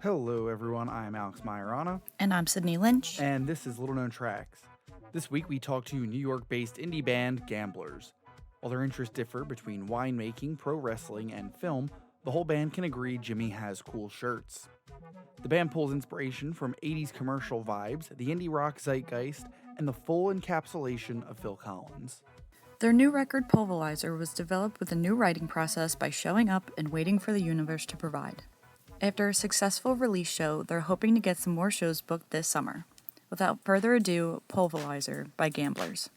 Hello, everyone. I'm Alex Majorana. And I'm Sydney Lynch. And this is Little Known Tracks. This week we talk to New York-based indie band Gamblers. While their interests differ between winemaking, pro wrestling, and film, the whole band can agree Jimmy has cool shirts. The band pulls inspiration from 80s commercial vibes, the indie rock zeitgeist, and the full encapsulation of Phil Collins. Their new record, Pulverizer, was developed with a new writing process by showing up and waiting for the universe to provide. After a successful release show, they're hoping to get some more shows booked this summer. Without further ado, Pulverizer by Gamblers.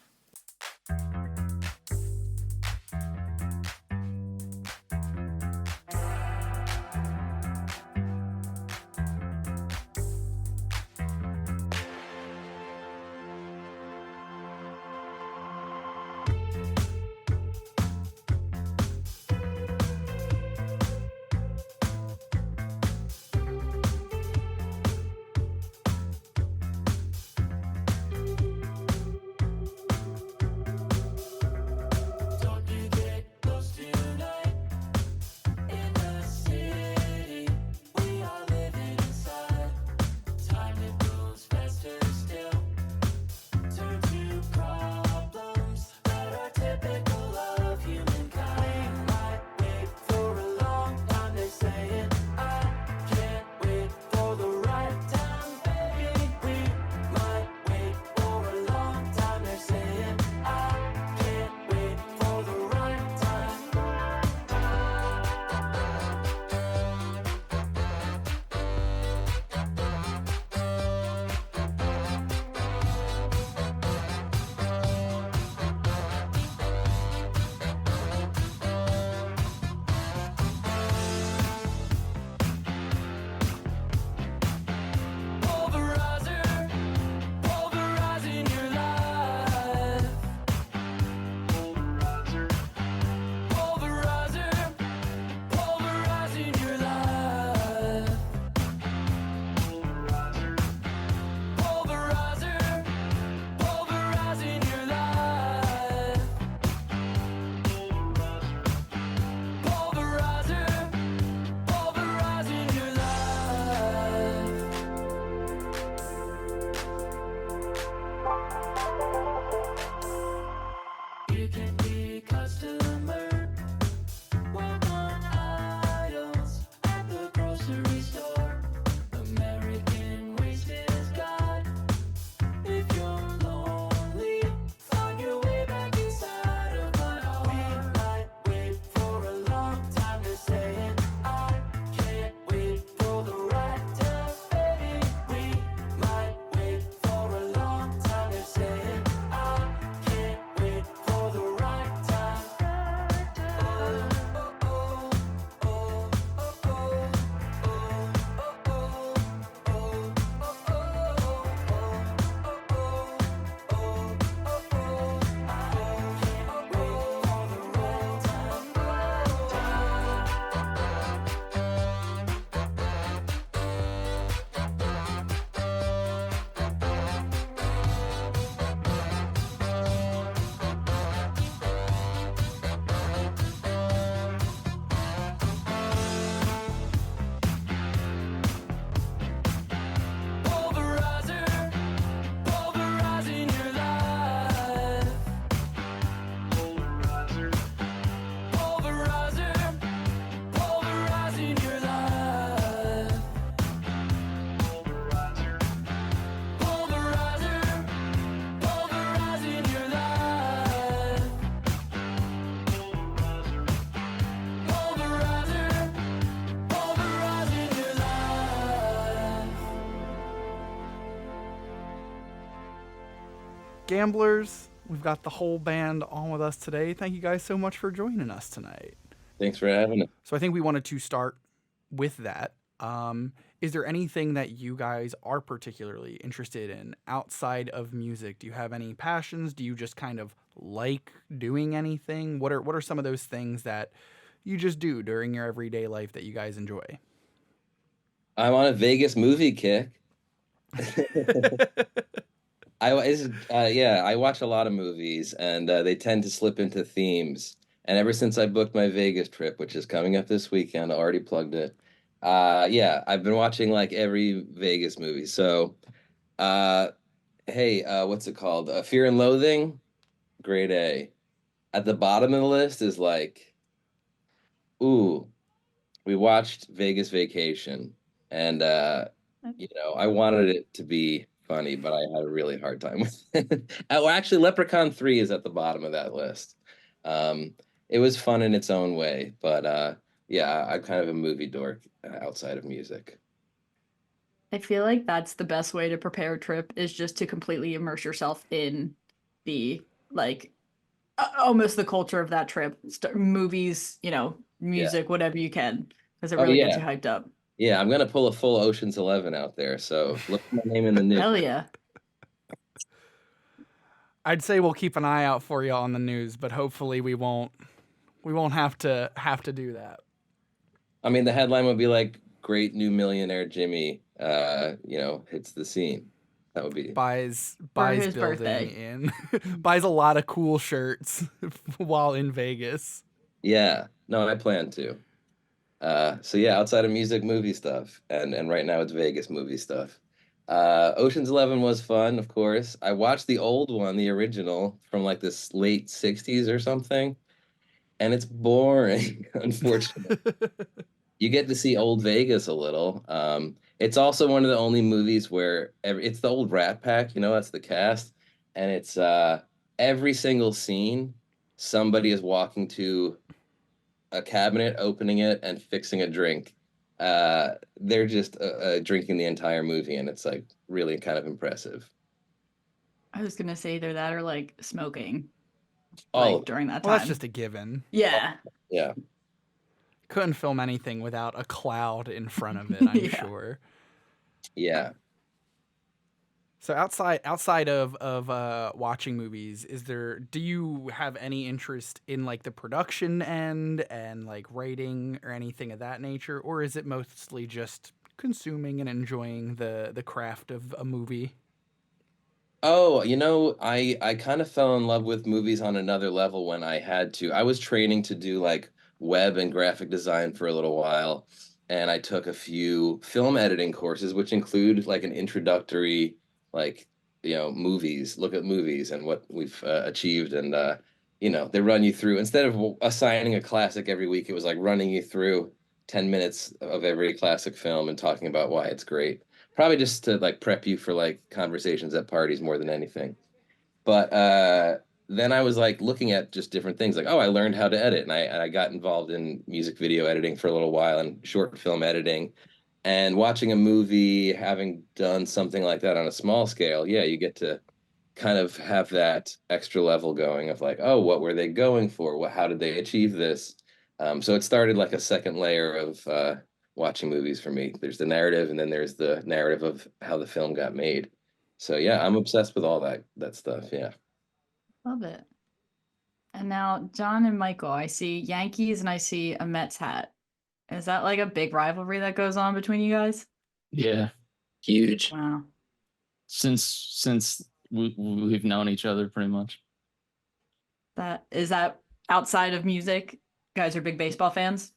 Gamblers, we've got the whole band on with us today. Thank you guys so much for joining us tonight. Thanks for having us. So I think we wanted to start with that. Is there anything that you guys are particularly interested in outside of music? Do you have any passions? Do you just kind of like doing anything? What are some of those things that you just do during your everyday life that you guys enjoy? I'm on a Vegas movie kick. I watch a lot of movies, and they tend to slip into themes. And ever since I booked my Vegas trip, which is coming up this weekend, I already plugged it. Yeah, I've been watching like every Vegas movie. So, uh, hey, what's it called? Fear and Loathing, grade A. At the bottom of the list is like, ooh, we watched Vegas Vacation, and I wanted it to be funny, but I had a really hard time with it. Well, actually, Leprechaun 3 is at the bottom of that list. Um, it was fun in its own way, but yeah, I'm kind of a movie dork outside of music. I feel like that's the best way to prepare a trip is just to completely immerse yourself in the like almost the culture of that trip. Movies, Yeah. music, whatever you can, because it Oh really gets yeah. you hyped up. Yeah, I'm gonna pull a full Ocean's 11 out there. So look at my name in the news. Hell yeah. I'd say we'll keep an eye out for you on the news, but hopefully we won't have to do that. I mean, the headline would be like, "Great new millionaire Jimmy, hits the scene." That would be, For Buys his building birthday. in buys a lot of cool shirts while in Vegas. yeah. No, I plan to. So yeah, outside of music, movie stuff, and right now it's Vegas movie stuff. Ocean's 11 was fun, of course. I watched the old one, the original from like this late 60s or something, and it's boring, unfortunately. You get to see old Vegas a little. It's also one of the only movies where it's the old Rat Pack, that's the cast, and it's every single scene, somebody is walking to a cabinet, opening it, and fixing a drink. They're just drinking the entire movie, and it's like really kind of impressive. I was gonna say either that or like smoking, All like of it. during that Well, that's time. just a given. Yeah. Yeah. Couldn't film anything without a cloud in front of it, I'm Yeah. sure. Yeah. So outside of watching movies, do you have any interest in like the production end and like writing or anything of that nature, or is it mostly just consuming and enjoying the craft of a movie? Oh, I kind of fell in love with movies on another level when I had to. I was training to do like web and graphic design for a little while, and I took a few film editing courses, which include like an introductory, like, movies, look at movies and what we've achieved. And, they run you through, instead of assigning a classic every week, it was like running you through 10 minutes of every classic film and talking about why it's great. Probably just to like prep you for like conversations at parties more than anything. But then I was like looking at just different things, like, oh, I learned how to edit, and I got involved in music video editing for a little while and short film editing. And watching a movie, having done something like that on a small scale, yeah, you get to kind of have that extra level going of like, oh, what were they going for? How did they achieve this? So it started like a second layer of watching movies for me. There's the narrative, and then there's the narrative of how the film got made. So yeah, I'm obsessed with all that stuff. Yeah. Love it. And now John and Michael, I see Yankees and I see a Mets hat. Is that like a big rivalry that goes on between you guys? Yeah, huge. Wow. Since we've known each other pretty much. That outside of music? You guys are big baseball fans?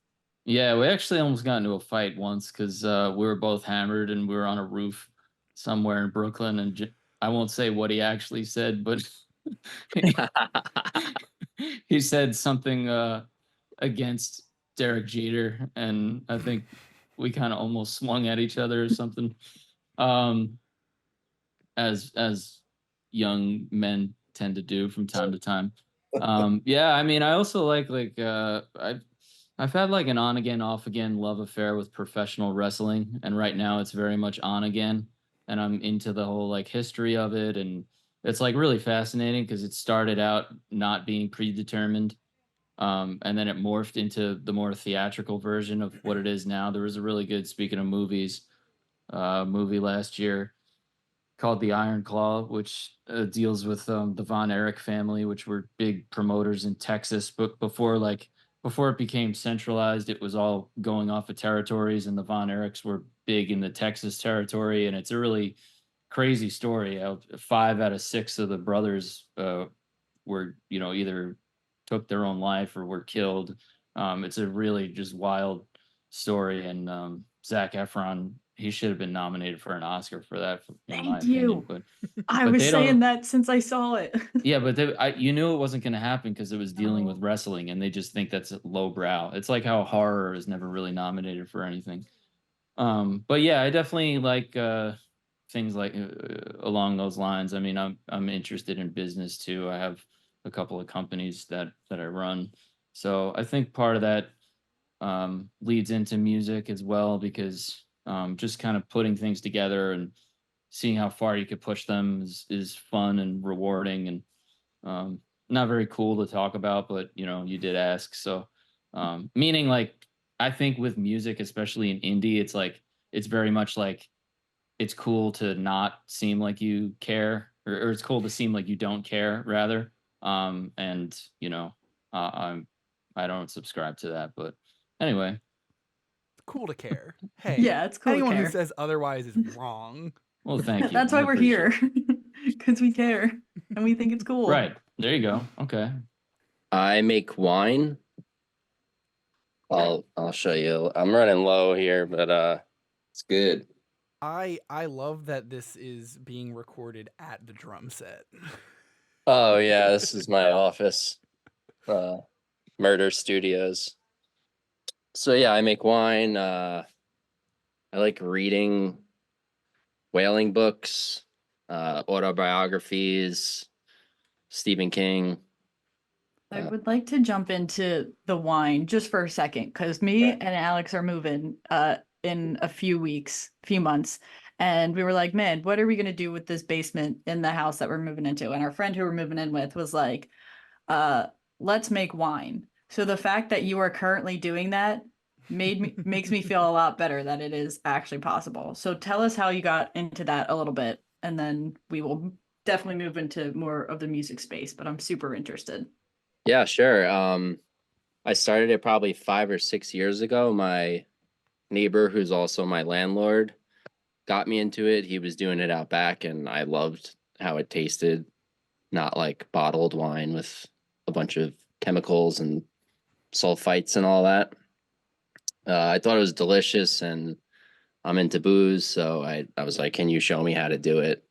Yeah, we actually almost got into a fight once because we were both hammered and we were on a roof somewhere in Brooklyn. And I won't say what he actually said, but he said something against Derek Jeter, and I think we kind of almost swung at each other or something. Um, as young men tend to do from time to time. Yeah, I mean, I also like I've had like an on again, off again love affair with professional wrestling, and right now it's very much on again, and I'm into the whole like history of it, and it's like really fascinating because it started out not being predetermined, and then it morphed into the more theatrical version of what it is now. There was a really good, speaking of movies, movie last year called The Iron Claw, which deals with the Von Erich family, which were big promoters in Texas. But before it became centralized, it was all going off of territories, and the Von Erichs were big in the Texas territory. And it's a really crazy story. 5 out of 6 of the brothers were, either took their own life or were killed. It's a really just wild story, and Zac Efron, he should have been nominated for an Oscar for that, in my Thank you. opinion. I but was they saying don't. that since I saw it. Yeah, but you knew it wasn't going to happen because it was dealing No. with wrestling, and they just think that's lowbrow. It's like how horror is never really nominated for anything. But yeah, I definitely like things like along those lines. I mean, I'm interested in business too. I have a couple of companies that I run, so I think part of that leads into music as well, because just kind of putting things together and seeing how far you could push them is fun and rewarding, and not very cool to talk about, but you did ask. So meaning, like, I think with music, especially in indie, it's like it's very much like it's cool to not seem like you care, or it's cool to seem like you don't care, rather. And I don't subscribe to that, but anyway. It's cool to care. Hey, Yeah, it's cool to anyone who care. says otherwise is wrong. Well, thank you. That's I why we're appreciate here, because we care and we think it's cool. Right. There you go. Okay. I make wine. I'll show you. I'm running low here, but it's good. I love that this is being recorded at the drum set. Oh yeah, this is my office. Murder Studios. So yeah, I make wine. I like reading whaling books, autobiographies, Stephen King. I would like to jump into the wine just for a second, because me and Alex are moving in a few months. And we were like, man, what are we going to do with this basement in the house that we're moving into? And our friend who we're moving in with was like, let's make wine. So the fact that you are currently doing that makes me feel a lot better that it is actually possible. So tell us how you got into that a little bit, and then we will definitely move into more of the music space, but I'm super interested. Yeah, sure. I started it probably 5 or 6 years ago. My neighbor, who's also my landlord, got me into it. He was doing it out back, and I loved how it tasted. Not like bottled wine with a bunch of chemicals and sulfites and all that. I thought it was delicious, and I'm into booze, so I was like, "Can you show me how to do it?"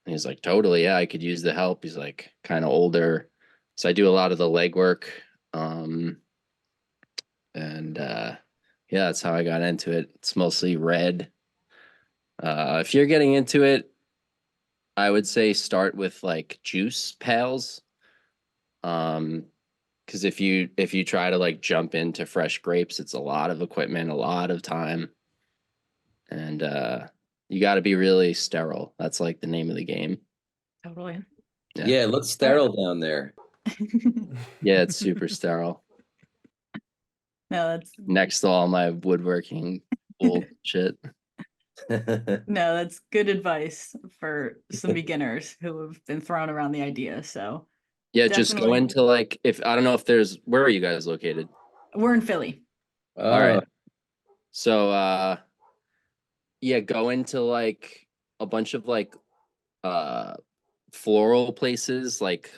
And he's like, "Totally, yeah, I could use the help." He's like kind of older, so I do a lot of the legwork, and yeah, that's how I got into it. It's mostly red. If you're getting into it, I would say start with like juice pails. Because if you try to like jump into fresh grapes, it's a lot of equipment, a lot of time, and you got to be really sterile. That's like the name of the game. Totally. Yeah, it looks sterile down there. Yeah, it's super sterile. No, that's Next to all my woodworking bullshit. that's good advice for some beginners who have been thrown around the idea. So Yeah, just go definitely. into like, if I don't know if there's, where are you guys located? We're in Philly. All right. So yeah, go into like a bunch of like floral places, like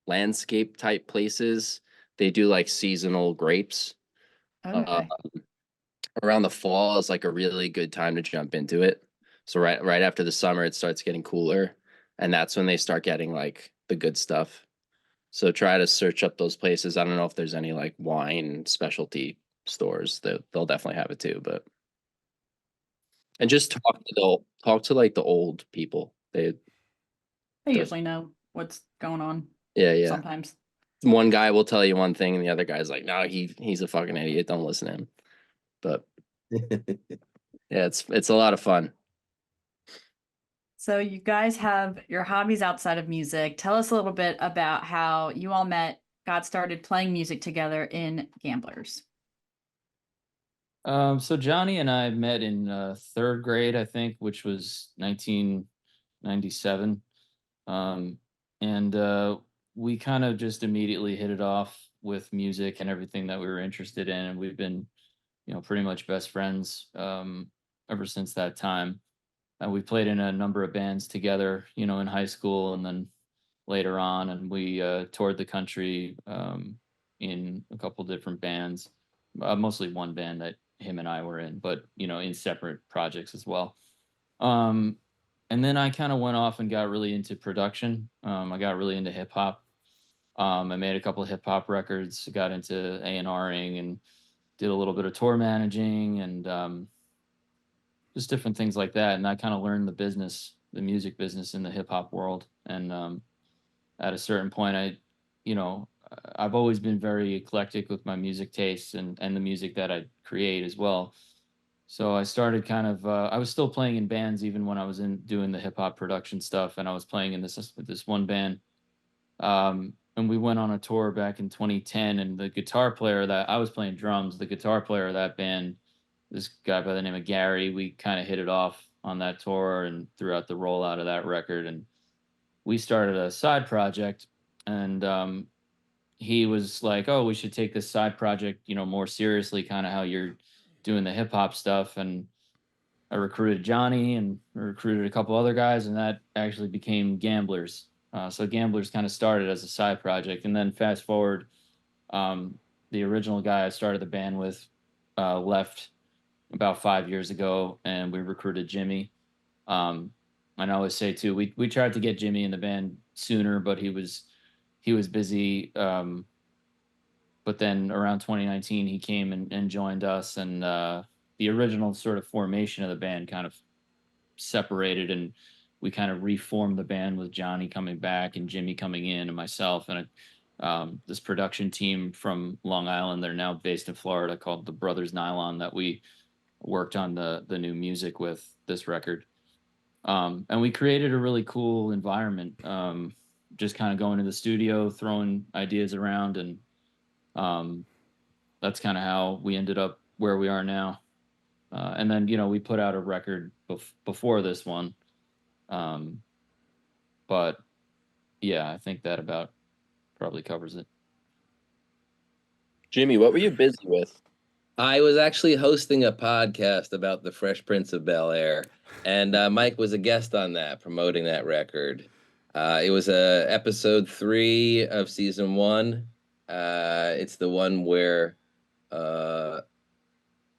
landscape type places. They do like seasonal grapes. Okay. Around the fall is like a really good time to jump into it. So right after the summer, it starts getting cooler, and that's when they start getting like the good stuff. So try to search up those places. I don't know if there's any like wine specialty stores. They'll definitely have it too, but and just talk to like the old people. They usually know what's going on. Yeah. Sometimes. One guy will tell you one thing, and the other guy's like, "No, he's a fucking idiot. Don't listen to him." But yeah, it's a lot of fun. So you guys have your hobbies outside of music. Tell us a little bit about how you all met, got started playing music together in Gamblers. So Johnny and I met in third grade, I think, which was 1997. And we kind of just immediately hit it off with music and everything that we were interested in. And we've been, pretty much best friends ever since that time. And we played in a number of bands together, in high school and then later on. And we toured the country in a couple different bands, mostly one band that him and I were in, but in separate projects as well. And then I kind of went off and got really into production. I got really into hip hop. I made a couple of hip hop records, got into A&Ring and did a little bit of tour managing and just different things like that. And I kind of learned the music business in the hip hop world. And at a certain point, I've always been very eclectic with my music tastes and the music that I create as well. So I started I was still playing in bands even when I was doing the hip hop production stuff, and I was playing in this one band. And we went on a tour back in 2010, and the guitar player that I was playing drums, the guitar player of that band, this guy by the name of Gary, we kind of hit it off on that tour and throughout the rollout of that record. And we started a side project, and he was like, "Oh, we should take this side project, more seriously, kind of how you're doing the hip hop stuff." And I recruited Johnny and recruited a couple other guys, and that actually became Gamblers. So Gamblers kind of started as a side project, and then fast forward, the original guy I started the band with left about 5 years ago, and we recruited Jimmy. And I always say too, we tried to get Jimmy in the band sooner, but he was busy. But then around 2019, he came and joined us, and the original sort of formation of the band kind of separated, and we kind of reformed the band with Johnny coming back and Jimmy coming in and myself and this production team from Long Island. They're now based in Florida, called the Brothers Nylon, that we worked on the new music with this record. And we created a really cool environment, just kind of going to the studio, throwing ideas around, and that's kind of how we ended up where we are now. And then, we put out a record before this one. But yeah, I think that about probably covers it. Jimmy, what were you busy with? I was actually hosting a podcast about the Fresh Prince of Bel-Air, and Mike was a guest on that, promoting that record. It was episode 3 of season 1. It's the one where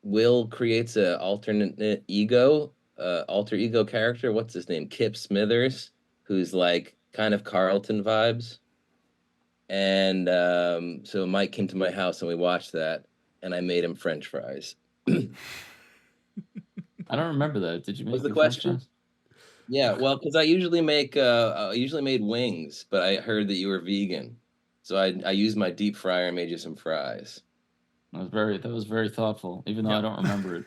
Will creates an alter ego character. What's his name? Kip Smithers, who's like kind of Carlton vibes. And so Mike came to my house and we watched that, and I made him French fries. I don't remember that. Did you make the question? Yeah, well, because I usually made wings, but I heard that you were vegan, so I used my deep fryer and made you some fries. That was very thoughtful, even though I don't remember it.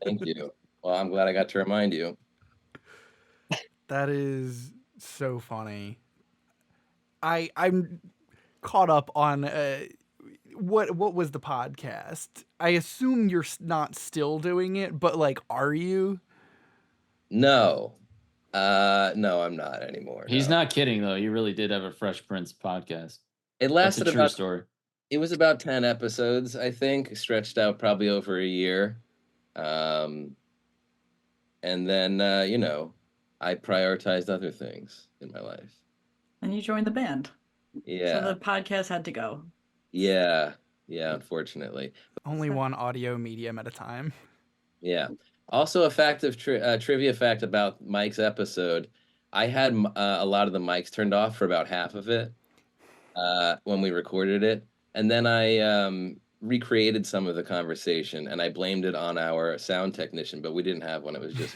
Thank you. Well, I'm glad I got to remind you. That is so funny. I'm caught up on what was the podcast? I assume you're not still doing it, but like, are you? No, no, I'm not anymore. He's not kidding though. You really did have a Fresh Prince podcast. It lasted That's a true story. It was about 10 episodes, I think, stretched out probably over a year. And then, I prioritized other things in my life. And you joined the band. Yeah. So the podcast had to go. Yeah, unfortunately. Only one audio medium at a time. Yeah. Also, a fact of trivia fact about Mike's episode, I had a lot of the mics turned off for about half of it when we recorded it. And then I recreated some of the conversation, and I blamed it on our sound technician, but we didn't have one. It was just...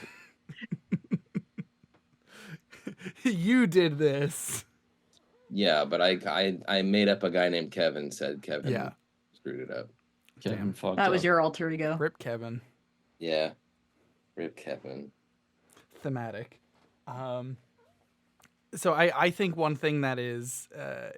You did this. Yeah, but I made up a guy named Kevin, said Kevin screwed it up. Kevin fucked That up. was your alter ego. Rip Kevin. Yeah. Rip Kevin. Thematic. So I think one thing that is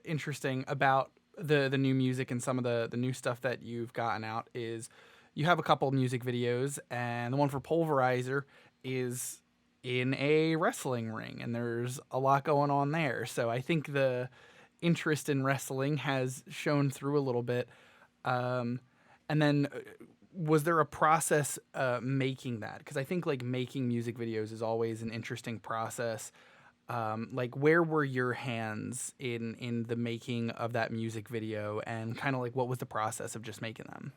interesting about the new music and some of the new stuff that you've gotten out is you have a couple music videos, and the one for Pulverizer is in a wrestling ring, and there's a lot going on there. So I think the interest in wrestling has shown through a little bit. And then was there a process making that? Because I think like making music videos is always an interesting process. Like, where were your hands in the making of that music video, and kind of like what was the process of just making them?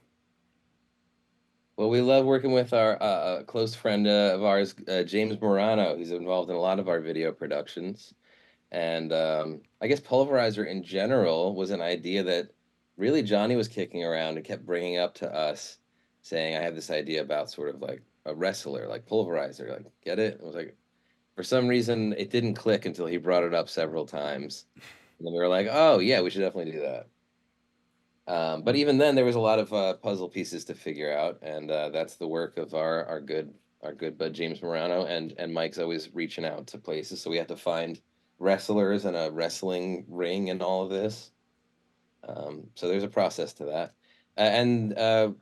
Well, we love working with our close friend of ours, James Morano. He's involved in a lot of our video productions. And I guess Pulverizer in general was an idea that really Johnny was kicking around and kept bringing up to us, saying, I have this idea about sort of like a wrestler, like Pulverizer. Like, get it? I was like, for some reason, it didn't click until he brought it up several times. And then we were like, oh, yeah, we should definitely do that. But even then, there was a lot of puzzle pieces to figure out, and that's the work of our good bud James Morano, and Mike's always reaching out to places, so we have to find wrestlers and a wrestling ring and all of this. So there's a process to that. And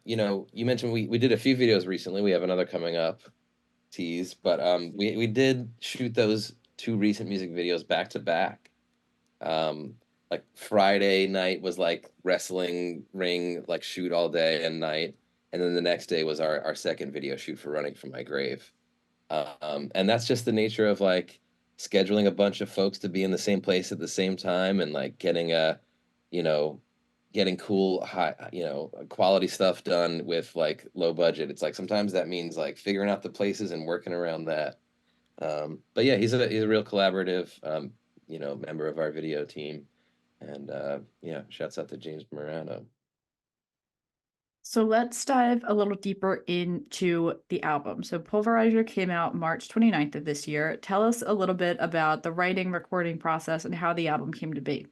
you mentioned we did a few videos recently. We have another coming up, tease, but we did shoot those two recent music videos back to back. Um, like Friday night was like wrestling ring, like shoot all day and night. And then the next day was our second video shoot for Running from My Grave. And that's just the nature of like scheduling a bunch of folks to be in the same place at the same time and like you know, getting cool, high, quality stuff done with like low budget. It's like sometimes that means like figuring out the places and working around that. But yeah, he's a real collaborative, member of our video team. And yeah, shouts out to James Morano. So let's dive a little deeper into the album. So Pulverizer came out March 29th of this year. Tell us a little bit about the writing, recording process, and how the album came to be.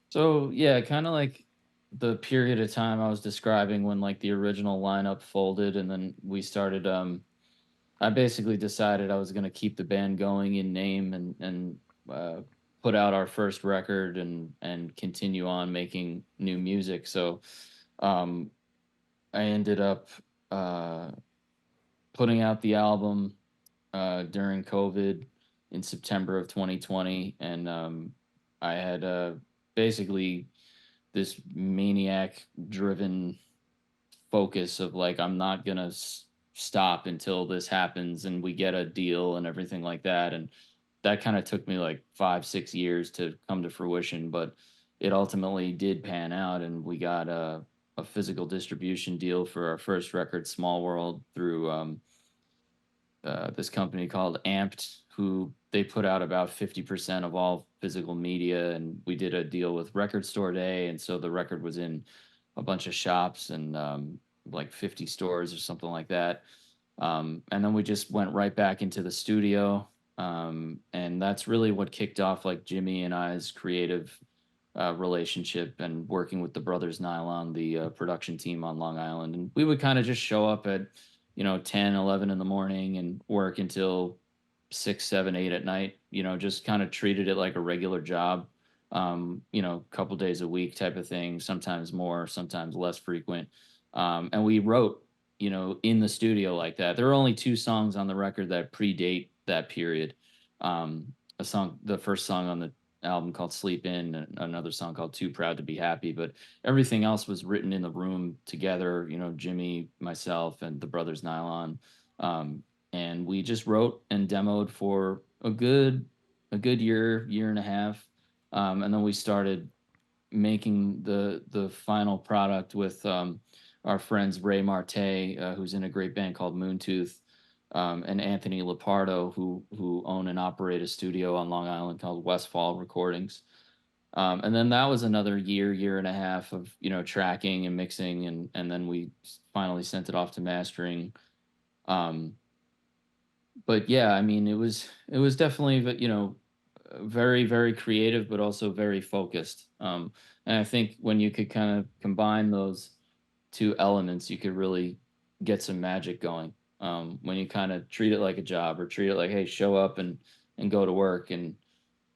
So yeah, kind of like the period of time I was describing when like the original lineup folded and then we started I basically decided I was going to keep the band going in name and put out our first record and continue on making new music. So um I ended up uh putting out the album during COVID in September of 2020 and I had basically this maniac driven focus of like I'm not gonna stop until this happens and we get a deal and everything like that. And that kind of took me like 5-6 years to come to fruition, but it ultimately did pan out and we got a physical distribution deal for our first record, Small World, through this company called Amped, who they put out about 50% of all physical media. And we did a deal with Record Store Day. And so the record was in a bunch of shops and like 50 stores or something like that. And then we just went right back into the studio. And that's really what kicked off like Jimmy and I's creative relationship and working with the Brothers Nylon, the production team on Long Island. And we would kind of just show up at 10, 11 in the morning and work until 6, 7, 8 at night, just kind of treated it like a regular job, a couple days a week type of thing, sometimes more, sometimes less frequent. And we wrote, in the studio like that. There are only two songs on the record that predate that period. The first song on the album called Sleep In, and another song called Too Proud to Be Happy, but everything else was written in the room together, Jimmy, myself, and the Brothers Nylon. And we just wrote and demoed for a good year and a half. And then we started making the final product with our friends Ray Marte, who's in a great band called Moontooth, and Anthony Lepardo, who own and operate a studio on Long Island called Westfall Recordings. And then that was another year and a half of tracking and mixing, and then we finally sent it off to mastering. But yeah, I mean, it was definitely very very creative, but also very focused. And I think when you could kind of combine those two elements, you could really get some magic going. When you kind of treat it like a job or treat it like, hey, show up and go to work. And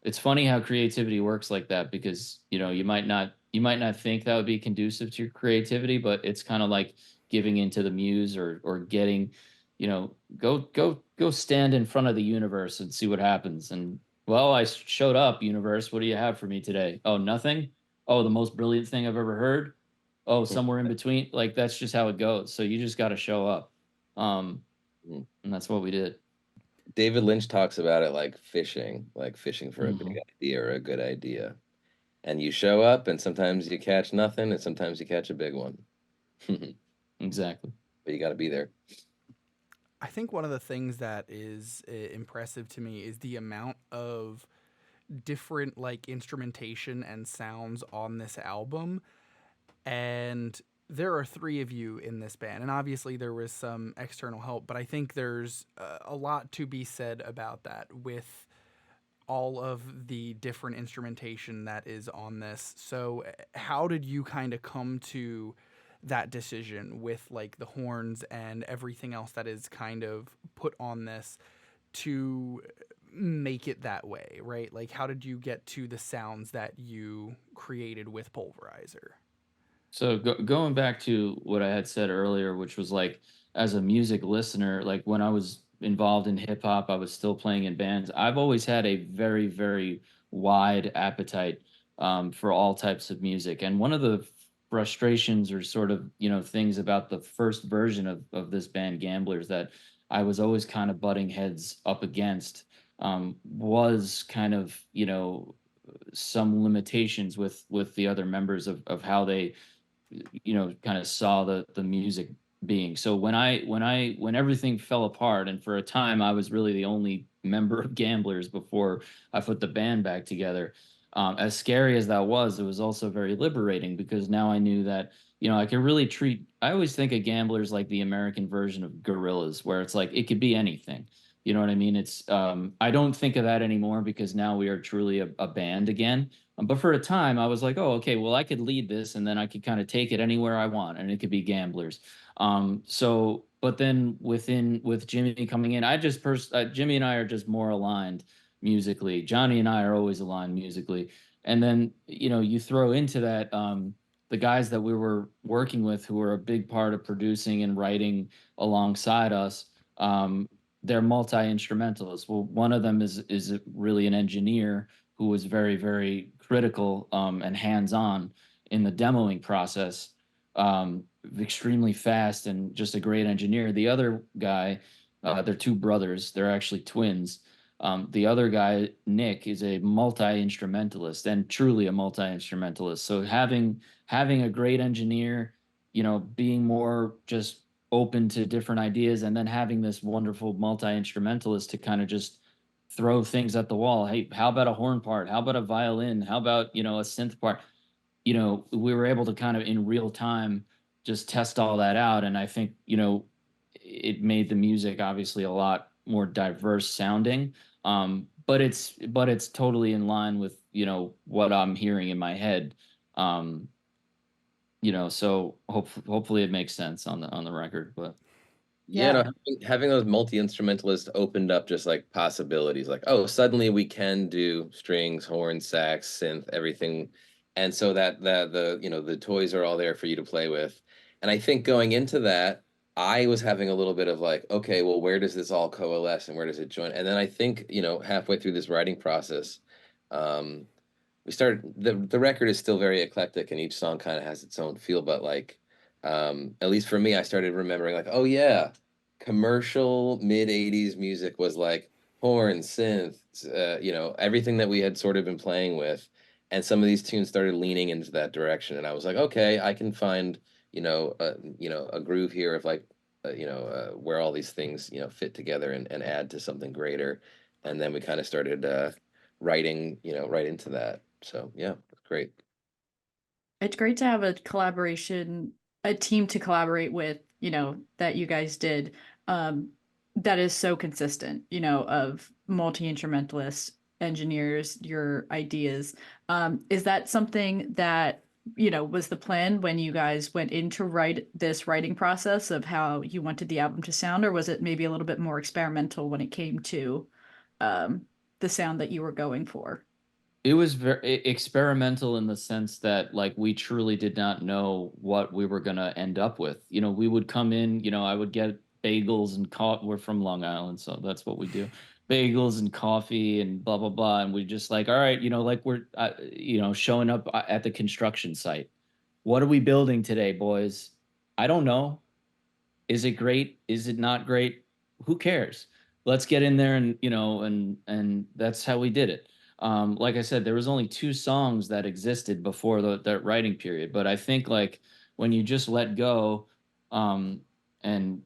it's funny how creativity works like that because you might not think that would be conducive to your creativity, but it's kind of like giving into the muse or getting, go stand in front of the universe and see what happens. And well, I showed up, universe. What do you have for me today? Oh, nothing. Oh, the most brilliant thing I've ever heard. Oh, somewhere in between. Like that's just how it goes. So you just got to show up. And that's what we did. David Lynch talks about it like fishing for a big Mhm. idea or a good idea. And you show up, and sometimes you catch nothing, and sometimes you catch a big one. Exactly. but you got to be there. I think one of the things that is impressive to me is the amount of different like instrumentation and sounds on this album. And there are three of you in this band, and obviously there was some external help, but I think there's a lot to be said about that with all of the different instrumentation that is on this. So how did you kind of come to that decision with like the horns and everything else that is kind of put on this to make it that way, right? Like how did you get to the sounds that you created with Pulverizer? So going back to what I had said earlier, which was like as a music listener, like when I was involved in hip hop, I was still playing in bands. I've always had a very, very wide appetite for all types of music. And one of the frustrations or sort of, things about the first version of this band Gamblers that I was always kind of butting heads up against was kind of, some limitations with the other members of how they kind of saw the music being. So when everything fell apart, and for a time I was really the only member of Gamblers before I put the band back together. As scary as that was, it was also very liberating because now I knew that I could really treat. I always think of Gamblers like the American version of Gorillas, where it's like it could be anything. You know what I mean? It's I don't think of that anymore because now we are truly a band again. But for a time, I was like, oh, okay, well, I could lead this and then I could kind of take it anywhere I want and it could be Gamblers. But then with Jimmy coming in, Jimmy and I are just more aligned musically. Johnny and I are always aligned musically. And then, you throw into that the guys that we were working with who were a big part of producing and writing alongside us. They're multi-instrumentalists. Well, one of them is really an engineer who was very, very critical and hands-on in the demoing process, extremely fast and just a great engineer. The other guy, they're two brothers. They're actually twins. The other guy, Nick, is a multi-instrumentalist and truly a multi-instrumentalist. So having a great engineer, being more just open to different ideas, and then having this wonderful multi-instrumentalist to kind of just throw things at the wall. Hey, how about a horn part? How about a violin? How about, a synth part? We were able to kind of in real time just test all that out. And I think, it made the music obviously a lot more diverse sounding. But it's totally in line with, what I'm hearing in my head. So hopefully it makes sense on the record, but Yeah, Yeah. no, having those multi-instrumentalists opened up just like possibilities. Like, oh, suddenly we can do strings, horns, sax, synth, everything. And so that the toys are all there for you to play with. And I think going into that, I was having a little bit of like, okay, well, where does this all coalesce and where does it join? And then I think, halfway through this writing process, um, we started the record is still very eclectic and each song kind of has its own feel, but like at least for me, I started remembering like, oh yeah, commercial mid 80s music was like horn, synth, everything that we had sort of been playing with. And some of these tunes started leaning into that direction. And I was like, okay, I can find, a groove here of like, where all these things, fit together and add to something greater. And then we kind of started writing, right into that. So yeah, great. It's great to have a collaboration, a team to collaborate with, that you guys did, um, that is so consistent, of multi-instrumentalists, engineers, your ideas. Is that something that, was the plan when you guys went in to write this writing process of how you wanted the album to sound, or was it maybe a little bit more experimental when it came to um, the sound that you were going for? it was very experimental in the sense that like we truly did not know what we were going to end up with. We would come in, I would get bagels and coffee. We're from Long Island, so that's what we do. Bagels and coffee and blah blah blah, and we just like, all right, like we're showing up at the construction site. What are we building today, boys? I don't know. Is it great? Is it not great? Who cares? Let's get in there and and that's how we did it. Like I said, there was only two songs that existed before that writing period, but I think like when you just let go, And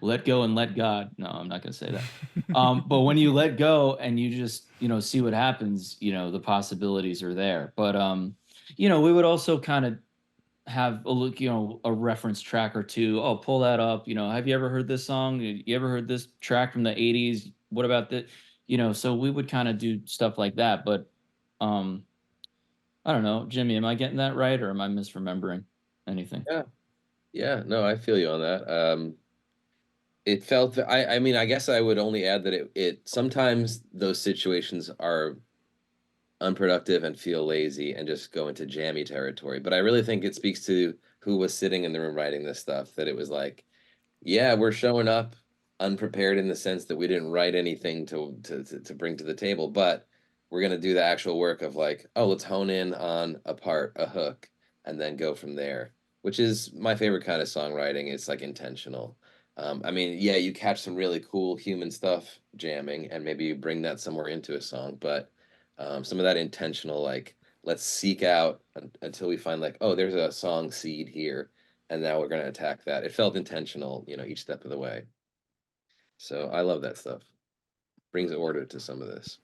let go and let God. No, I'm not going to say that. But when you let go and you just, see what happens, the possibilities are there. But, we would also kind of have a look, a reference track or two. Oh, pull that up. Have you ever heard this song? You ever heard this track from the 80s? What about that? So we would kind of do stuff like that. But I don't know, Jimmy, am I getting that right or am I misremembering anything? Yeah, no, I feel you on that. It felt, I mean, I guess I would only add that it sometimes those situations are unproductive and feel lazy and just go into jammy territory. But I really think it speaks to who was sitting in the room writing this stuff, that it was like, yeah, we're showing up unprepared in the sense that we didn't write anything to bring to the table, but we're gonna do the actual work of like, oh, let's hone in on a hook, and then go from there, which is my favorite kind of songwriting. It's like intentional. I mean, yeah, you catch some really cool human stuff jamming, and maybe you bring that somewhere into a song, but some of that intentional, like, let's seek out until we find like, oh, there's a song seed here, and now we're going to attack that. It felt intentional, each step of the way. So I love that stuff. Brings order to some of this.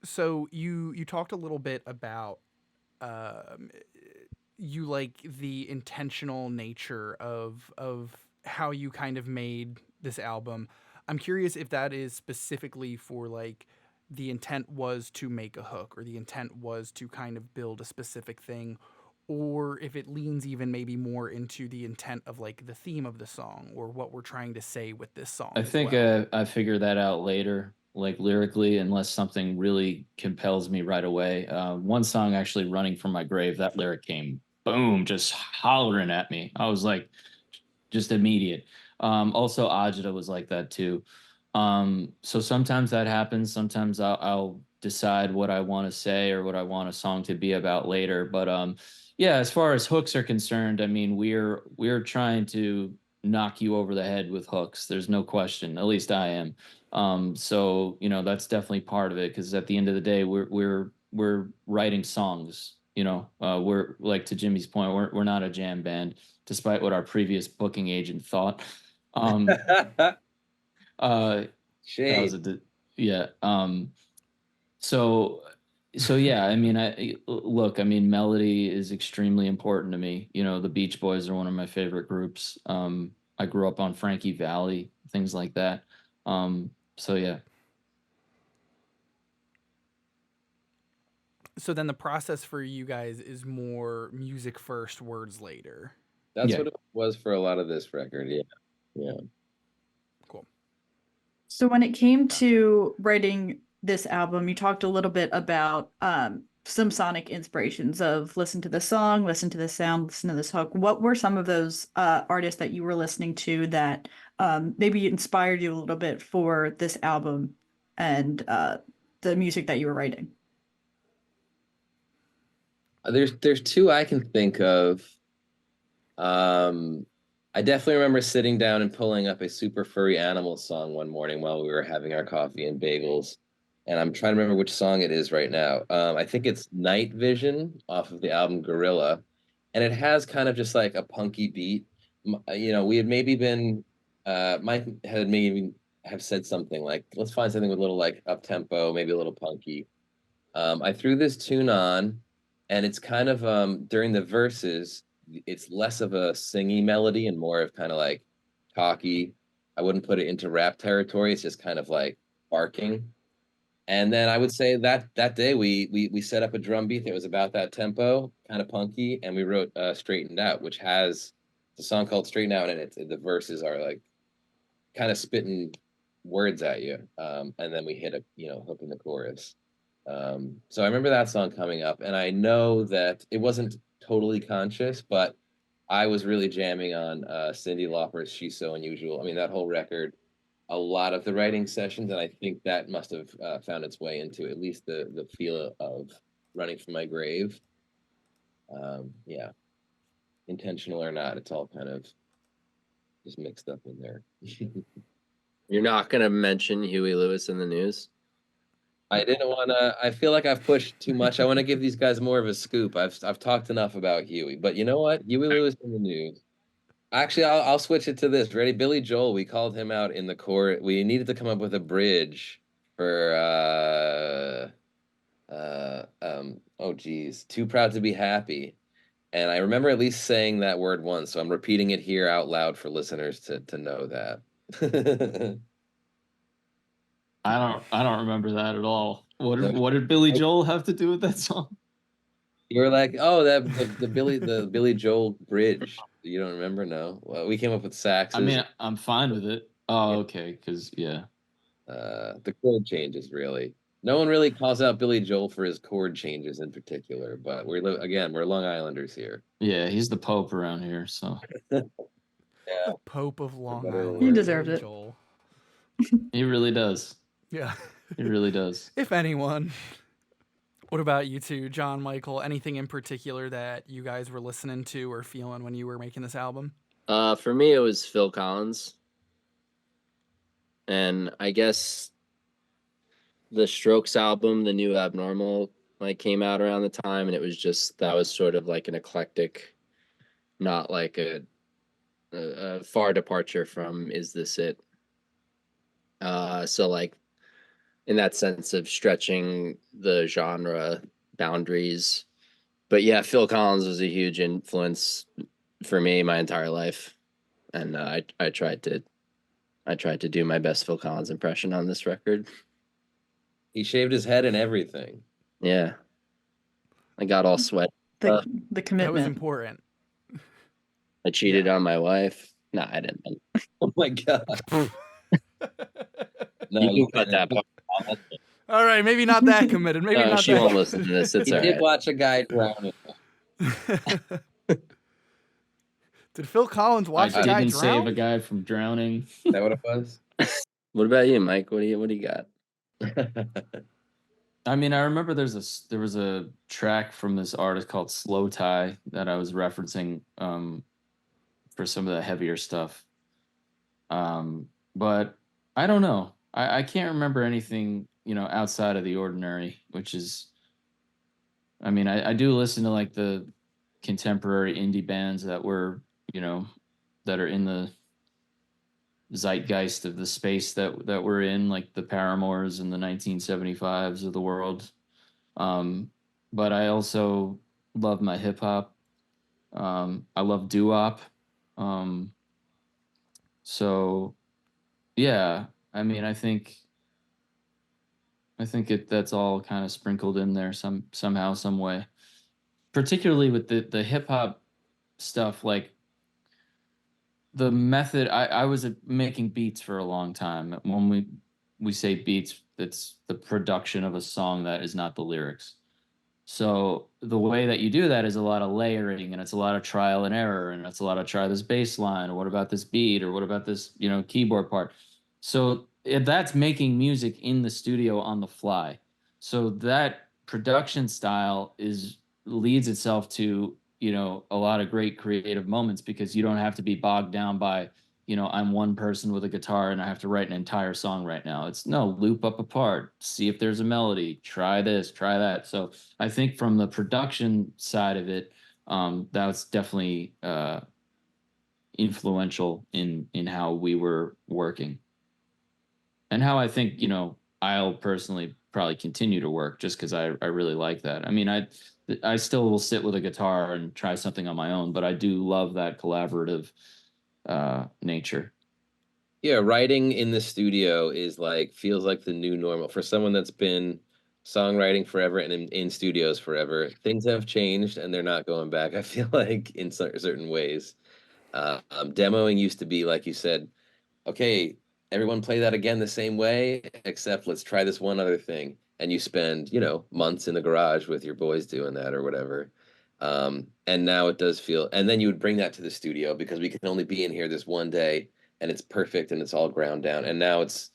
So you talked a little bit about um, you like the intentional nature of how you kind of made this album. I'm curious if that is specifically for like the intent was to make a hook or the intent was to kind of build a specific thing, or if it leans even maybe more into the intent of like the theme of the song or what we're trying to say with this song I as think well. I figured that out later, like lyrically, unless something really compels me right away. One song, actually, Running from My Grave, that lyric came boom, just hollering at me. I was like, just immediate. Also, Ajita was like that too. So sometimes that happens. Sometimes I'll decide what I want to say or what I want a song to be about later. But yeah, as far as hooks are concerned, I mean, we're trying to knock you over the head with hooks. There's no question. At least I am. So that's definitely part of it because at the end of the day, we're writing songs. We're like, to Jimmy's point, we're not a jam band, despite what our previous booking agent thought. Um, uh, that was Shade. yeah. So yeah. I mean, look. I mean, melody is extremely important to me. The Beach Boys are one of my favorite groups. I grew up on Frankie Valli, things like that. So yeah. So then the process for you guys is more music first, words later. That's Yeah. what it was for a lot of this record. Yeah. Yeah. Cool. So when it came Gotcha. to writing this album, you talked a little bit about some sonic inspirations of listen to the song, listen to the sound, listen to this hook. What were some of those artists that you were listening to that maybe inspired you a little bit for this album and the music that you were writing? There's two I can think of. Um, I definitely remember sitting down and pulling up a Super Furry Animals song one morning while we were having our coffee and bagels. And I'm trying to remember which song it is right now. I think it's Night Vision off of the album Gorilla. And it has kind of just like a punky beat. We had maybe been, Mike had maybe have said something like, let's find something with a little like up tempo, maybe a little punky. I threw this tune on, and it's kind of during the verses, it's less of a singy melody and more of kind of like talky. I wouldn't put it into rap territory. It's just kind of like barking. And then I would say that day we set up a drum beat that was about that tempo, kind of punky, and we wrote "Straightened Out," which has the song called "Straightened Out," and the verses are like kind of spitting words at you, and then we hit a hook in the chorus. So I remember that song coming up, and I know that it wasn't totally conscious, but I was really jamming on Cyndi Lauper's "She's So Unusual." I mean, that whole record, a lot of the writing sessions, and I think that must have found its way into at least the feel of "Running from My Grave." Yeah, intentional or not, it's all kind of just mixed up in there. You're not going to mention Huey Lewis in the news? I didn't want to. I feel like I've pushed too much. I want to give these guys more of a scoop. I've talked enough about Huey, but you know what? Huey Lewis in the news. Actually, I'll switch it to this. Ready? Billy Joel. We called him out in the court. We needed to come up with a bridge for oh geez, Too Proud to Be Happy. And I remember at least saying that word once, so I'm repeating it here out loud for listeners to know that. I don't remember that at all. What did Billy Joel have to do with that song? You were like, oh, the Billy Joel bridge. You don't remember? No. Well, we came up with saxes. I mean, I'm fine with it. Oh, okay, because yeah. The chord changes really. No one really calls out Billy Joel for his chord changes in particular, but we're Long Islanders here. Yeah, he's the Pope around here, so. Yeah. The Pope of Long Island. He deserved Billy it. Joel. He really does. Yeah. He really does. If anyone. What about you two, John, Michael? Anything in particular that you guys were listening to or feeling when you were making this album? For me, it was Phil Collins. And I guess the Strokes album, the new Abnormal, like came out around the time, and it was just, that was sort of like an eclectic, not like a far departure from Is This It? So like in that sense of stretching the genre boundaries. But yeah, Phil Collins was a huge influence for me my entire life. And I tried to do my best Phil Collins impression on this record. He shaved his head and everything. Yeah. I got all sweaty. The commitment. That was important. I cheated on my wife. No, I didn't. Oh my god. No, You can cut that part. All right, maybe not that committed. Maybe No, not she that. won't listen to this. It's He all did right. watch a guy drowning. Did Phil Collins watch I a guy didn't drown? save a guy from drowning. Is that what it was? What about you, Mike? What do you got? I mean, I remember there was a track from this artist called Slow Tie that I was referencing for some of the heavier stuff. But I don't know. I can't remember anything, outside of the ordinary, which is, I mean, I do listen to like the contemporary indie bands that were, that are in the zeitgeist of the space that we're in, like the Paramores and the 1975s of the world. But I also love my hip hop. I love doo-wop. So yeah, I mean, I think that's all kind of sprinkled in there somehow, some way. Particularly with the hip hop stuff, like the method. I was making beats for a long time. When we say beats, it's the production of a song that is not the lyrics. So the way that you do that is a lot of layering, and it's a lot of trial and error, and it's a lot of try this bass line, or what about this beat, or what about this, keyboard part. So that's making music in the studio on the fly. So that production style leads itself to, a lot of great creative moments, because you don't have to be bogged down by, I'm one person with a guitar and I have to write an entire song right now. It's no, loop up a part, see if there's a melody, try this, try that. So I think from the production side of it, that's definitely influential in how we were working, and how I think, I'll personally probably continue to work, just because I really like that. I mean, I still will sit with a guitar and try something on my own, but I do love that collaborative nature. Yeah, writing in the studio feels like the new normal for someone that's been songwriting forever and in studios forever. Things have changed and they're not going back. I feel like in certain ways, demoing used to be, like you said, okay, everyone play that again the same way, except let's try this one other thing. And you spend, months in the garage with your boys doing that or whatever. And now it does feel, and then you would bring that to the studio because we can only be in here this one day and it's perfect and it's all ground down. And now it's,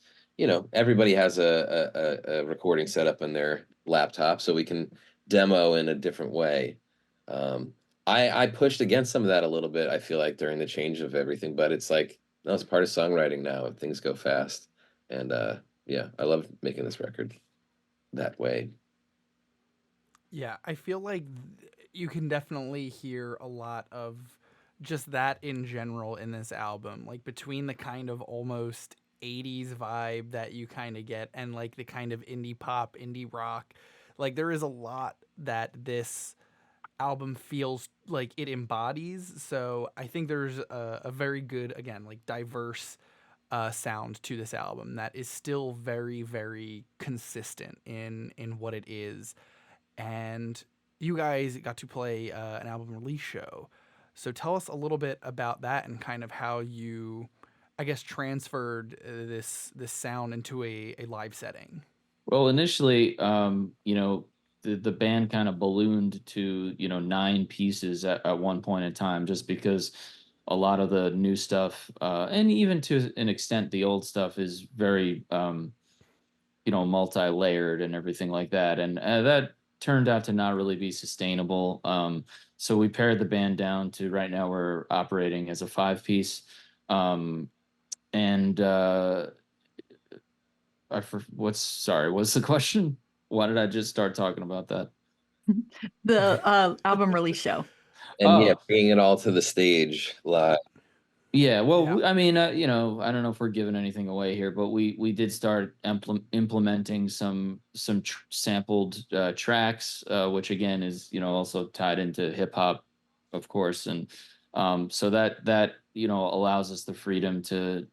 everybody has a recording setup in their laptop, so we can demo in a different way. I pushed against some of that a little bit, I feel like, during the change of everything, but it's like, no, it's part of songwriting now, and things go fast. And yeah, I love making this record. that way. Yeah, I feel like you can definitely hear a lot of just that in general in this album, like between the kind of almost 80s vibe that you kind of get and like the kind of indie pop, indie rock. Like there is a lot that this album feels like it embodies. So I think there's a very good, again, like diverse sound to this album that is still very, very consistent in what it is. And you guys got to play an album release show. So tell us a little bit about that and kind of how you, I guess, transferred this sound into a live setting. Well, initially, the band kind of ballooned to 9 pieces at one point in time, just because a lot of the new stuff, and even to an extent the old stuff, is very multi-layered and everything like that, and that turned out to not really be sustainable. So we pared the band down to, right now we're operating as a 5-piece, and what's the question? Why did I just start talking about that? The album release show. And bringing it all to the stage live. Yeah, well, Yeah. I mean, I don't know if we're giving anything away here, but we did start implementing some sampled tracks, which again is also tied into hip hop, of course, and so that allows us the freedom to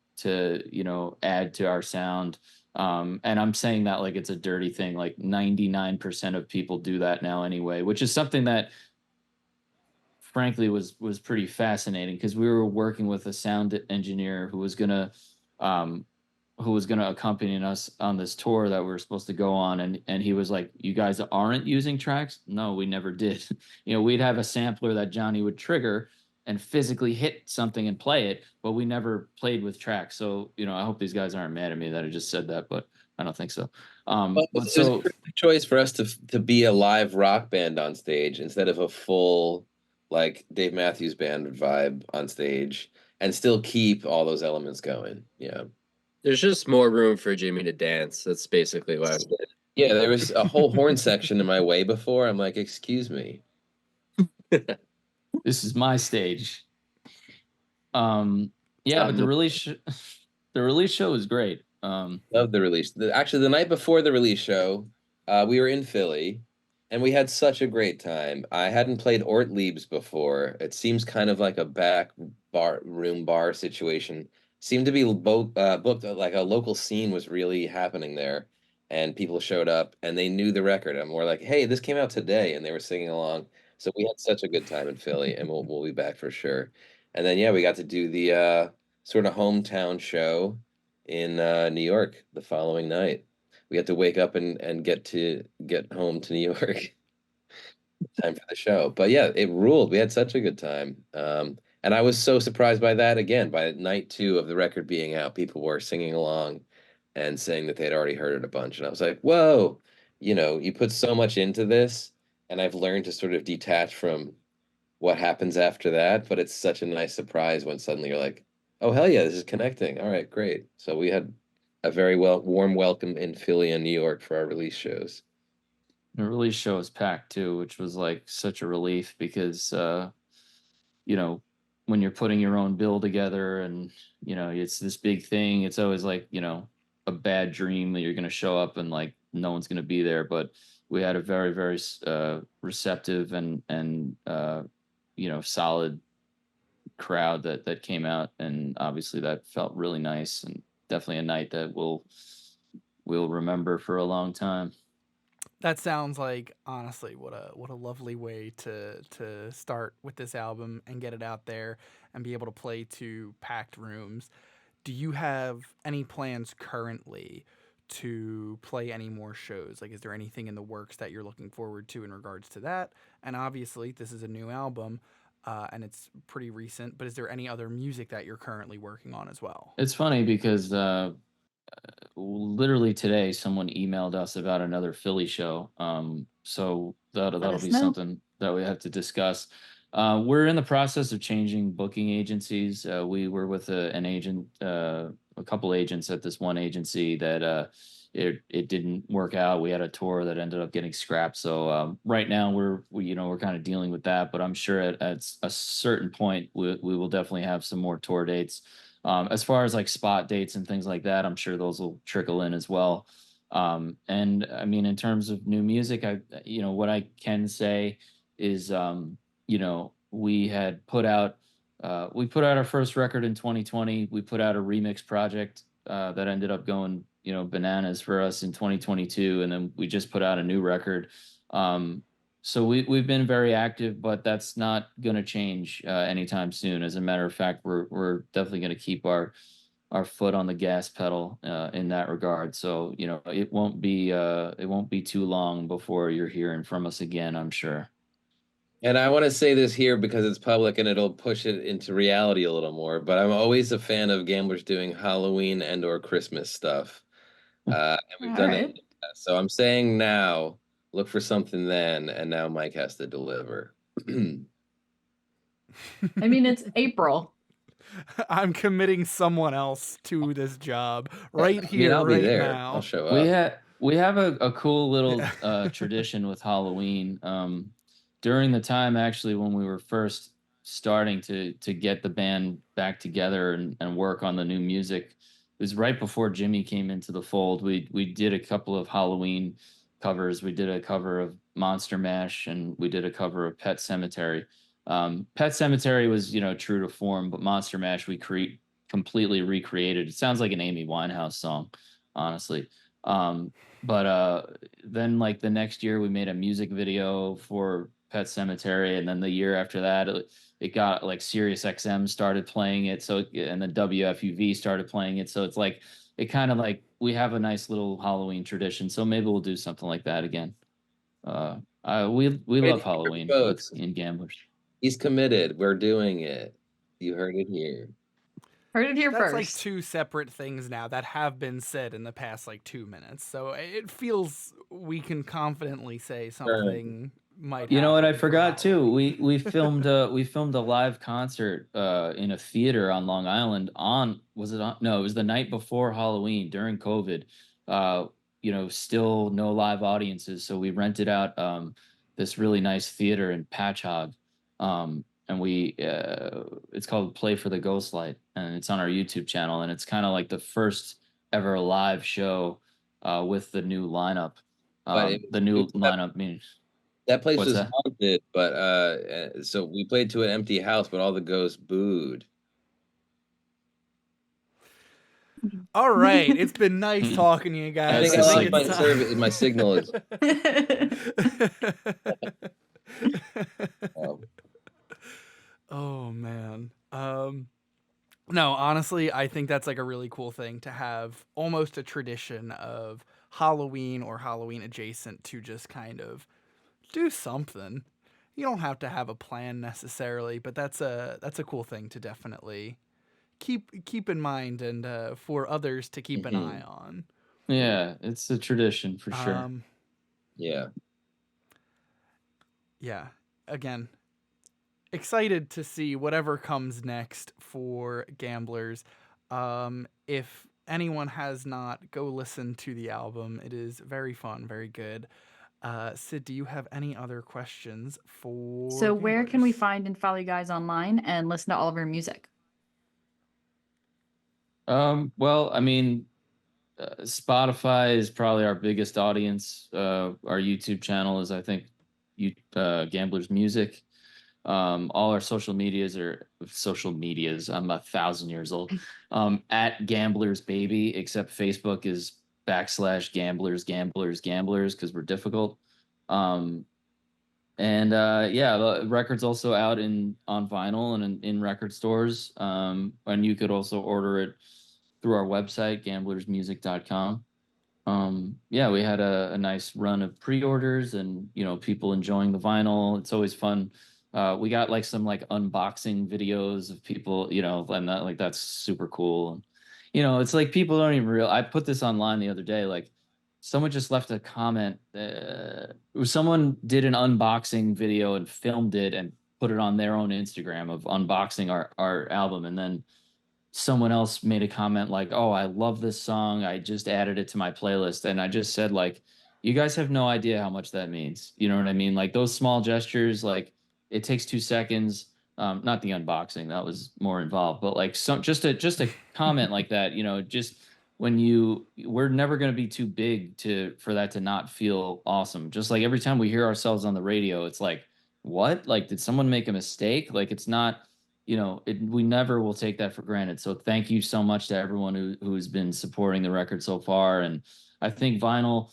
add to our sound. And I'm saying that like it's a dirty thing. Like 99% of people do that now anyway, which is something that frankly was pretty fascinating, because we were working with a sound engineer who was gonna accompany us on this tour that we were supposed to go on, and he was like, "You guys aren't using tracks?" No, we never did. We'd have a sampler that Johnny would trigger and physically hit something and play it, but we never played with tracks. So I hope these guys aren't mad at me that I just said that, but I don't think so. Well, But it was a perfect choice for us to be a live rock band on stage instead of a full like Dave Matthews Band vibe on stage, and still keep all those elements going. Yeah. There's just more room for Jimmy to dance. That's basically why I did it. Yeah, there was a whole horn section in my way before. I'm like, excuse me. This is my stage. Yeah, but the release show was great. Love the release. Actually, the night before the release show, we were in Philly, and we had such a great time. I hadn't played Ortlieb's before. It seems kind of like a back room bar situation. Seemed to be booked like a local scene was really happening there, and people showed up and they knew the record. And we're like, "Hey, this came out today," and they were singing along. So we had such a good time in Philly, and we'll be back for sure. And then we got to do the sort of hometown show in New York the following night. We had to wake up and get home to New York time for the show. But yeah, it ruled. We had such a good time. And I was so surprised by that again. By night 2 of the record being out, people were singing along and saying that they'd already heard it a bunch. And I was like, whoa, you put so much into this, and I've learned to sort of detach from what happens after that. But it's such a nice surprise when suddenly you're like, oh, hell yeah, this is connecting. All right, great. So we had a very warm welcome in Philly and New York for our release shows. The release show was packed too, which was like such a relief, because when you're putting your own bill together and it's this big thing, it's always like a bad dream that you're going to show up and like no one's going to be there. But we had a very, very receptive and solid crowd that came out, and obviously that felt really nice, and definitely a night that we'll remember for a long time. That sounds like, honestly, what a lovely way to start with this album and get it out there and be able to play to packed rooms. Do you have any plans currently to play any more shows? Like, is there anything in the works that you're looking forward to in regards to that? And obviously, this is a new album, and it's pretty recent, but is there any other music that you're currently working on as well? It's funny because literally today someone emailed us about another Philly show. So that'll be something that we have to discuss. We're in the process of changing booking agencies. We were with an agent a couple agents at this one agency that it didn't work out. We had a tour that ended up getting scrapped. So right now we're kind of dealing with that. But I'm sure at a certain point we will definitely have some more tour dates. As far as like spot dates and things like that, I'm sure those will trickle in as well. And I mean, in terms of new music, what I can say is, we had put out, we put out our first record in 2020. We put out a remix project that ended up going, bananas for us in 2022, and then we just put out a new record. So we've been very active, but that's not going to change anytime soon. As a matter of fact, we're definitely going to keep our foot on the gas pedal in that regard. So it won't be too long before you're hearing from us again, I'm sure. And I want to say this here because it's public and it'll push it into reality a little more. But I'm always a fan of Gamblers doing Halloween and/or Christmas stuff, and we've done it. So I'm saying now, look for something then, and now Mike has to deliver. I mean, it's April. I'm committing someone else to this job right here, I'll be there. now. I'll show up. We have a cool little tradition with Halloween. During the time actually when we were first starting to get the band back together and work on the new music, it was right before Jimmy came into the fold. We did a couple of Halloween covers. We did a cover of Monster Mash, and we did a cover of Pet Sematary. Pet Sematary was true to form, but Monster Mash we completely recreated. It sounds like an Amy Winehouse song, honestly. But then like the next year we made a music video for Pet Sematary, and then the year after that it got like Sirius XM started playing it, and then WFUV started playing it, so it's like it kind of like we have a nice little Halloween tradition, so maybe we'll do something like that again. We love Halloween in Gamblers. He's committed. We're doing it. You heard it here. Heard it here That's first. like two separate things now that have been said in the past like 2 minutes. So it feels we can confidently say something might. You know what I forgot too? We filmed a live concert in a theater on Long Island No, it was the night before Halloween during COVID. Still no live audiences, so we rented out this really nice theater in Patchogue. And it's called Play for the Ghostlight, and it's on our YouTube channel, and it's kind of like the first ever live show with the new lineup. The new lineup means that place was haunted, but so we played to an empty house, but all the ghosts booed. All right, it's been nice talking to you guys. I think I lost my signal is. Oh man. No, honestly, I think that's like a really cool thing to have, almost a tradition of Halloween or Halloween adjacent, to just kind of do something. You don't have to have a plan necessarily, but that's a cool thing to definitely keep in mind, and for others to keep an eye on. Yeah, it's a tradition for sure. Yeah. Again, excited to see whatever comes next for Gamblers. If anyone has not, go listen to the album. It is very fun, very good. Sid, do you have any other questions for So where can we find and follow you guys online and listen to all of your music? Well, I mean, Spotify is probably our biggest audience. Our YouTube channel is, I think, Gamblers Music. All our social medias. I'm 1,000 years old. At Gamblers Baby, except Facebook is /Gamblers because we're difficult. The record's also out on vinyl and in record stores. And you could also order it through our website, gamblersmusic.com. We had a nice run of pre-orders and, people enjoying the vinyl. It's always fun. We got like some like unboxing videos of people, and that's super cool. And, it's like people don't even I put this online the other day, like someone just left a comment. Someone did an unboxing video and filmed it and put it on their own Instagram of unboxing our album. And then someone else made a comment like, "Oh, I love this song. I just added it to my playlist." And I just said, like, you guys have no idea how much that means. You know what I mean? Like those small gestures, like it takes 2 seconds. Not the unboxing, that was more involved, but like just a comment like that, just when we're never going to be too big for that to not feel awesome. Just like every time we hear ourselves on the radio, it's like, what? Like, did someone make a mistake? Like, it's not, we never will take that for granted. So thank you so much to everyone who's been supporting the record so far. And I think vinyl,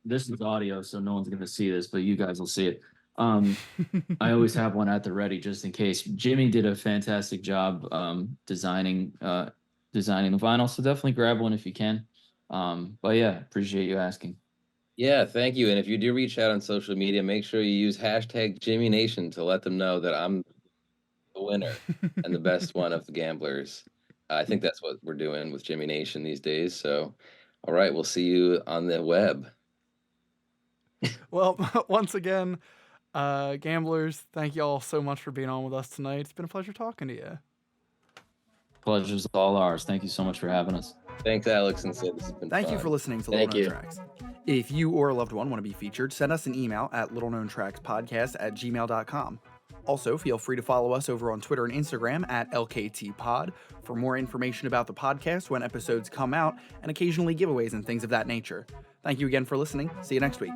this is audio, so no one's going to see this, but you guys will see it. I always have one at the ready just in case. Jimmy did a fantastic job designing the vinyl, so definitely grab one if you can. But yeah, appreciate you asking. Yeah, thank you. And if you do reach out on social media, make sure you use hashtag Jimmy Nation to let them know that I'm the winner and the best one of the gamblers. I think that's what we're doing with Jimmy Nation these days. So, all right, we'll see you on the web. Well, once again, gamblers, thank you all so much for being on with us tonight. It's been a pleasure talking to you. Pleasure's all ours. Thank you so much for having us. Thanks, Alex and Sid. This has been Thank fun. you for listening to Thank Little Known you. Tracks. If you or a loved one want to be featured, send us an email at littleknowntrackspodcast@gmail.com. Also, feel free to follow us over on Twitter and Instagram at LKTPod for more information about the podcast when episodes come out and occasionally giveaways and things of that nature. Thank you again for listening. See you next week.